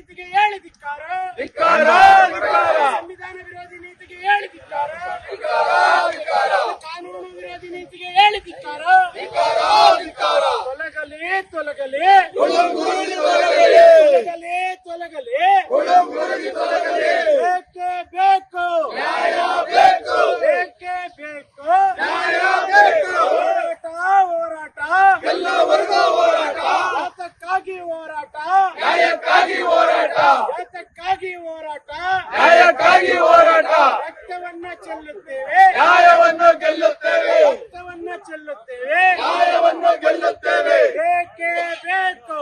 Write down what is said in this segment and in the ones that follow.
ನೀತಿಗೆ ಹೇಳಿ ಧಿಕ್ಕಾರ, ಸಂವಿಧಾನ ವಿರೋಧಿ ನೀತಿಗೆ ಹೇಳಿ ಧಿಕ್ಕಾರ, ಕಾನೂನು ವಿರೋಧಿ ನೀತಿಗೆ ಹೇಳಿ ಧಿಕ್ಕಾರ. ತೊಲಗಲಿ ತೊಲಗಲಿ ತೊಲಗಲಿ ತೊಲಗಲಿ, ಬೇಕೇ ಬೇಕು, ಬೇಕೇ ಬೇಕು ಹೋರಾಟ, ಯಾತಕ್ಕಾಗಿ ಹೋರಾಟ, ಯಾತಕ್ಕಾಗಿ ಹೋರಾಟ, ರಕ್ತವನ್ನ ಚೆಲ್ಲುತ್ತೇವೆ, ರಕ್ತವನ್ನ ಚೆಲ್ಲುತ್ತೇವೆ, ಬೇಕೇ ಬೇಕು,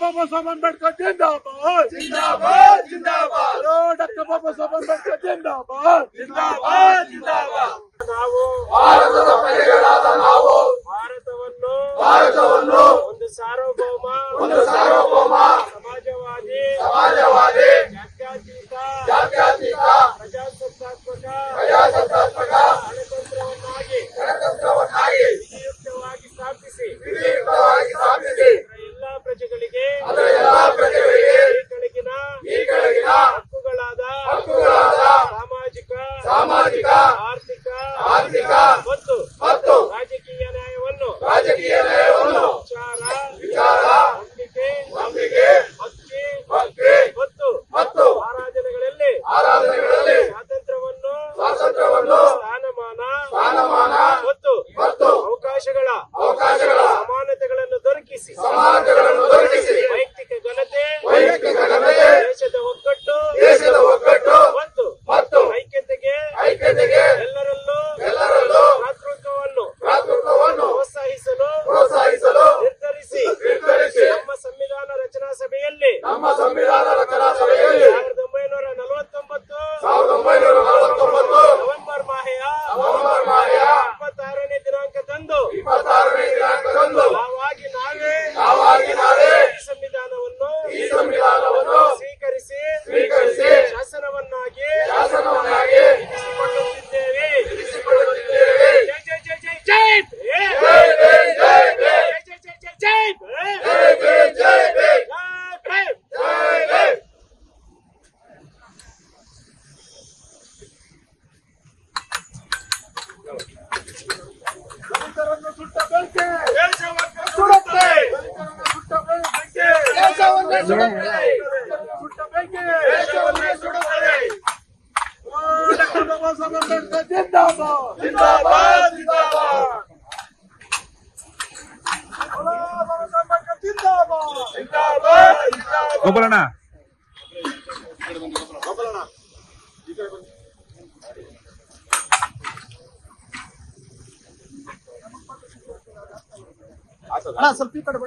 बाबा साहब अम्बेडकर जिंदाबाद, जिंदाबाद, जिंदाबाद, डॉक्टर बाबा साहब अम्बेडकर जिंदाबाद, जिंदाबाद, जिंदाबाद. ನಾವು ಭಾರತದ ಪ್ರಜೆಗಳಾದ ನಾವು ಭಾರತವನ್ನು ಒಂದು ಸಾರ್ವಭೌಮ ಸಮಾಜವಾದಿ ಜಾತ್ಯತೀತ ಪ್ರಜಾಸತ್ತಾತ್ಮಕ ಗಣತಂತ್ರವನ್ನಾಗಿ ವಿಧಿಯುಕ್ತವಾಗಿ ಸ್ಥಾಪಿಸಿ ಎಲ್ಲಾ ಪ್ರಜೆಗಳಿಗೆ ಈ ಕೆಳಗಿನ ಹಕ್ಕುಗಳಾದ ಸಾಮಾಜಿಕ ಆರ್ಥಿಕ ಮತ್ತು ರಾಜಕೀಯ ನ್ಯಾಯವನ್ನು ವಿಚಾರ ನಂಬಿಕೆ ಮತ್ತು ಆರಾಧನೆಗಳಲ್ಲಿ ಸ್ವಾತಂತ್ರ್ಯವನ್ನು ಸ್ಥಾನಮಾನ ಮತ್ತು ಅವಕಾಶಗಳ ಸಮಾನತೆಗಳನ್ನು ದೊರಕಿಸಿ ವೈಯಕ್ತಿಕ ಘನತೆ ದೇಶದ ಒಗ್ಗಟ್ಟು ಮತ್ತು ಐಕ್ಯತೆಗೆ ಎಲ್ಲರಲ್ಲೂ ಭ್ರಾತೃತ್ವವನ್ನು ಪ್ರೋತ್ಸಾಹಿಸಲು ನಿರ್ಧರಿಸಿ ನಮ್ಮ ಸಂವಿಧಾನ ರಚನಾ ಸಭೆಯಲ್ಲಿ 1949 ನವೆಂಬರ್ ಮಾಹೆಯ 26ನೇ ದಿನಾಂಕದಂದು ನಾವಾಗಿ ನಾವೇ ಈ ಸಂವಿಧಾನವನ್ನು ಸ್ವೀಕರಿಸಿ ಶಾಸನವನ್ನಾಗಿ ವಿಧಿಸಿಕೊಳ್ಳುತ್ತಿದ್ದೇವೆ. ಜೈ ಜೈ ಜೈ ಜೈ ಗೋಪಾಲಣ್ಣ ಸ್ವಲ್ಪ ಈ ಕಡೆ